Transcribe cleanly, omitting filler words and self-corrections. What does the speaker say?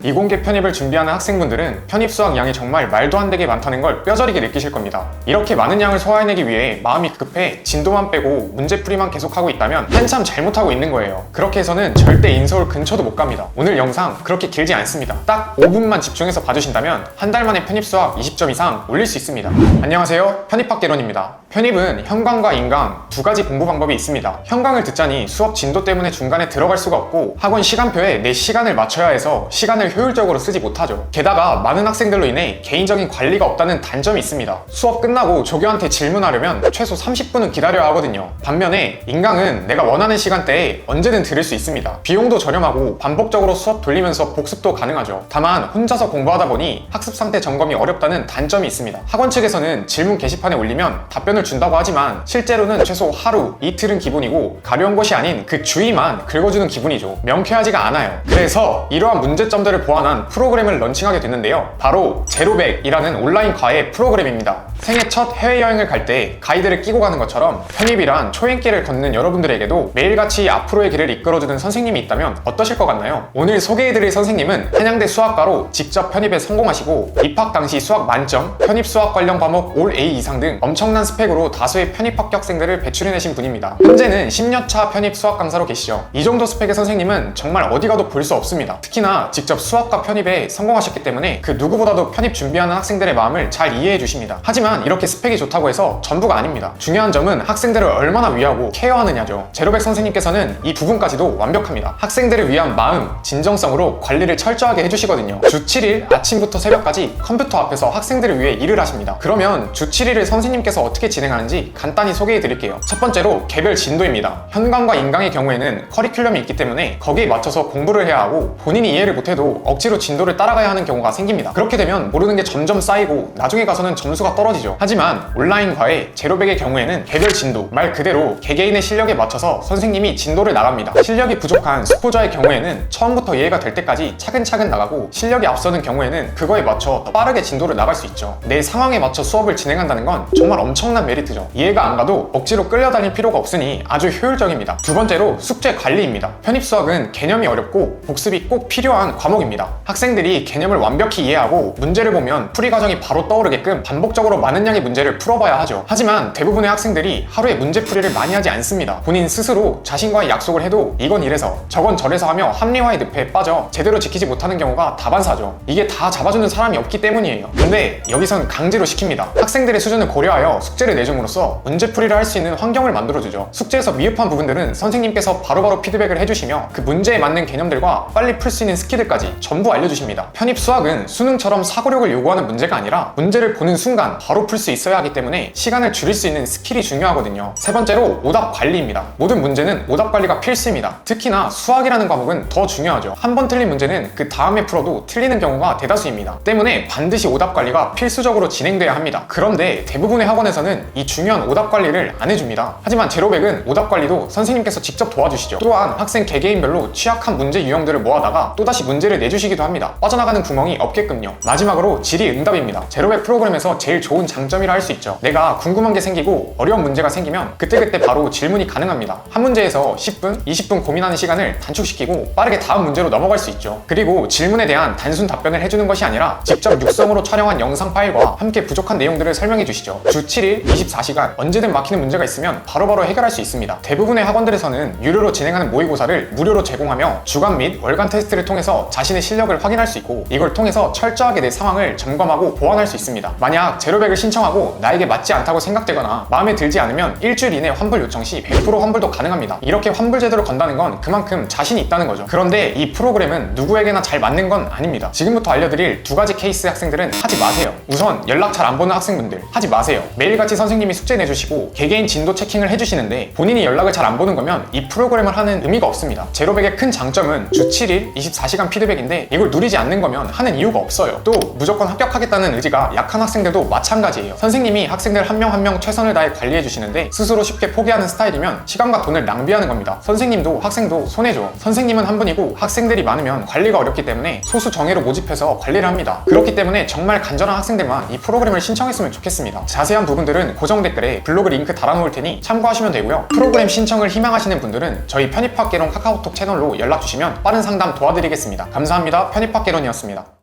이공계 편입을 준비하는 학생분들은 편입 수학 양이 정말 말도 안 되게 많다는 걸 뼈저리게 느끼실 겁니다. 이렇게 많은 양을 소화해내기 위해 마음이 급해 진도만 빼고 문제풀이만 계속하고 있다면 한참 잘못하고 있는 거예요. 그렇게 해서는 절대 인서울 근처도 못 갑니다. 오늘 영상 그렇게 길지 않습니다. 딱 5분만 집중해서 봐주신다면 한 달 만에 편입 수학 20점 이상 올릴 수 있습니다. 안녕하세요, 편입학개론입니다. 편입은 현강과 인강 두 가지 공부 방법이 있습니다. 현강을 듣자니 수업 진도 때문에 중간에 들어갈 수가 없고 학원 시간표에 내 시간을 맞춰야 해서 시간을 효율적으로 쓰지 못하죠. 게다가 많은 학생들로 인해 개인적인 관리가 없다는 단점이 있습니다. 수업 끝나고 조교한테 질문하려면 최소 30분은 기다려야 하거든요. 반면에 인강은 내가 원하는 시간대에 언제든 들을 수 있습니다. 비용도 저렴하고 반복적으로 수업 돌리면서 복습도 가능하죠. 다만 혼자서 공부하다 보니 학습 상태 점검이 어렵다는 단점이 있습니다. 학원 측에서는 질문 게시판에 올리면 답변을 준다고 하지만 실제로는 최소 하루, 이틀은 기본이고 가려운 것이 아닌 그 주의만 긁어주는 기분이죠. 명쾌하지가 않아요. 그래서 이러한 문제점들을 보완한 프로그램을 런칭하게 됐는데요. 바로 제로백이라는 온라인 과외 프로그램입니다. 생애 첫 해외여행을 갈 때 가이드를 끼고 가는 것처럼 편입이란 초행길을 걷는 여러분들에게도 매일같이 앞으로의 길을 이끌어주는 선생님이 있다면 어떠실 것 같나요? 오늘 소개해드릴 선생님은 한양대 수학과로 직접 편입에 성공하시고 입학 당시 수학 만점, 편입 수학 관련 과목 올 A 이상 등 엄청난 스펙으로 다수의 편입 합격생들을 배출해내신 분입니다. 현재는 10년차 편입 수학 강사로 계시죠. 이 정도 스펙의 선생님은 정말 어디 가도 볼 수 없습니다. 특히나 직접 수학과 편입에 성공하셨기 때문에 그 누구보다도 편입 준비하는 학생들의 마음을 잘 이해해 주십니다. 하지만 이렇게 스펙이 좋다고 해서 전부가 아닙니다. 중요한 점은 학생들을 얼마나 위하고 케어하느냐죠. 제로백 선생님께서는 이 부분까지도 완벽합니다. 학생들을 위한 마음, 진정성으로 관리를 철저하게 해주시거든요. 주 7일 아침부터 새벽까지 컴퓨터 앞에서 학생들을 위해 일을 하십니다. 그러면 주 7일을 선생님께서 어떻게 진행하는지 간단히 소개해 드릴게요. 첫 번째로 개별 진도입니다. 현강과 인강의 경우에는 커리큘럼이 있기 때문에 거기에 맞춰서 공부를 해야 하고 본인이 이해를 못해도 억지로 진도를 따라가야 하는 경우가 생깁니다. 그렇게 되면 모르는 게 점점 쌓이고 나중에 가서는 점수가 떨어지죠. 하지만 온라인 과외 제로백의 경우에는 개별 진도, 말 그대로 개개인의 실력에 맞춰서 선생님이 진도를 나갑니다. 실력이 부족한 수포자의 경우에는 처음부터 이해가 될 때까지 차근차근 나가고 실력이 앞서는 경우에는 그거에 맞춰 더 빠르게 진도를 나갈 수 있죠. 내 상황에 맞춰 수업을 진행한다는 건 정말 엄청난 메리트죠. 이해가 안 가도 억지로 끌려다닐 필요가 없으니 아주 효율적입니다. 두 번째로 숙제 관리입니다. 편입 수학은 개념이 어렵고 복습이 꼭 필요한 과목입니다. 학생들이 개념을 완벽히 이해하고 문제를 보면 풀이 과정이 바로 떠오르게끔 반복적으로 많은 양의 문제를 풀어봐야 하죠. 하지만 대부분의 학생들이 하루에 문제풀이를 많이 하지 않습니다. 본인 스스로 자신과의 약속을 해도 이건 이래서 저건 저래서 하며 합리화의 늪에 빠져 제대로 지키지 못하는 경우가 다반사죠. 이게 다 잡아주는 사람이 없기 때문이에요. 근데 여기선 강제로 시킵니다. 학생들의 수준을 고려하여 숙제를 내줌으로써 문제풀이를 할 수 있는 환경을 만들어주죠. 숙제에서 미흡한 부분들은 선생님께서 바로바로 피드백을 해주시며 그 문제에 맞는 개념들과 빨리 풀 수 있는 스킬들까지 전부 알려주십니다. 편입 수학은 수능처럼 사고력을 요구하는 문제가 아니라 문제를 보는 순간 바로 풀 수 있어야 하기 때문에 시간을 줄일 수 있는 스킬이 중요하거든요. 세 번째로 오답 관리입니다. 모든 문제는 오답 관리가 필수입니다. 특히나 수학이라는 과목은 더 중요하죠. 한 번 틀린 문제는 그 다음에 풀어도 틀리는 경우가 대다수입니다. 때문에 반드시 오답 관리가 필수적으로 진행돼야 합니다. 그런데 대부분의 학원에서는 이 중요한 오답 관리를 안 해줍니다. 하지만 제로백은 오답 관리도 선생님께서 직접 도와주시죠. 또한 학생 개개인별로 취약한 문제 유형들을 모아다가 또다시 문제를 내주시기도 합니다. 빠져나가는 구멍이 없게끔요. 마지막으로 질의응답입니다. 제로백 프로그램에서 제일 좋은 장점이라 할 수 있죠. 내가 궁금한 게 생기고 어려운 문제가 생기면 그때그때 바로 질문이 가능합니다. 한 문제에서 10분, 20분 고민하는 시간을 단축시키고 빠르게 다음 문제로 넘어갈 수 있죠. 그리고 질문에 대한 단순 답변을 해주는 것이 아니라 직접 육성으로 촬영한 영상 파일과 함께 부족한 내용들을 설명해 주시죠. 주 7일 24시간 언제든 막히는 문제가 있으면 바로바로 해결할 수 있습니다. 대부분의 학원들에서는 유료로 진행하는 모의고사를 무료로 제공하며 주간 및 월간 테스트를 통해서 자신의 실력을 확인할 수 있고 이걸 통해서 철저하게 내 상황을 점검하고 보완할 수 있습니다. 만약 제로백을 신청하고 나에게 맞지 않다고 생각되거나 마음에 들지 않으면 일주일 이내 환불 요청 시 100% 환불도 가능합니다. 이렇게 환불 제도를 건다는 건 그만큼 자신이 있다는 거죠. 그런데 이 프로그램은 누구에게나 잘 맞는 건 아닙니다. 지금부터 알려드릴 두 가지 케이스 학생들은 하지 마세요. 우선 연락 잘 안 보는 학생분들 하지 마세요. 매일같이 선생님이 숙제 내주시고 개개인 진도 체킹을 해주시는데 본인이 연락을 잘 안 보는 거면 이 프로그램을 하는 의미가 없습니다. 제로백의 큰 장점은 주 7일 24시간 피드백인데 이걸 누리지 않는 거면 하는 이유가 없어요. 또 무조건 합격하겠다는 의지가 약한 학생들도 마찬가지예요. 선생님이 학생들 한 명 한 명 최선을 다해 관리해 주시는데 스스로 쉽게 포기하는 스타일이면 시간과 돈을 낭비하는 겁니다. 선생님도 학생도 손해죠. 선생님은 한 분이고 학생들이 많으면 관리가 어렵기 때문에 소수 정예로 모집해서 관리를 합니다. 그렇기 때문에 정말 간절한 학생들만 이 프로그램을 신청했으면 좋겠습니다. 자세한 부분들은 고정 댓글에 블로그 링크 달아놓을 테니 참고하시면 되고요. 프로그램 신청을 희망하시는 분들은 저희 편입학개론 카카오톡 채널로 연락 주시면 빠른 상담 도와드리겠습니다. 감사합니다. 감사합니다. 편입학개론이었습니다.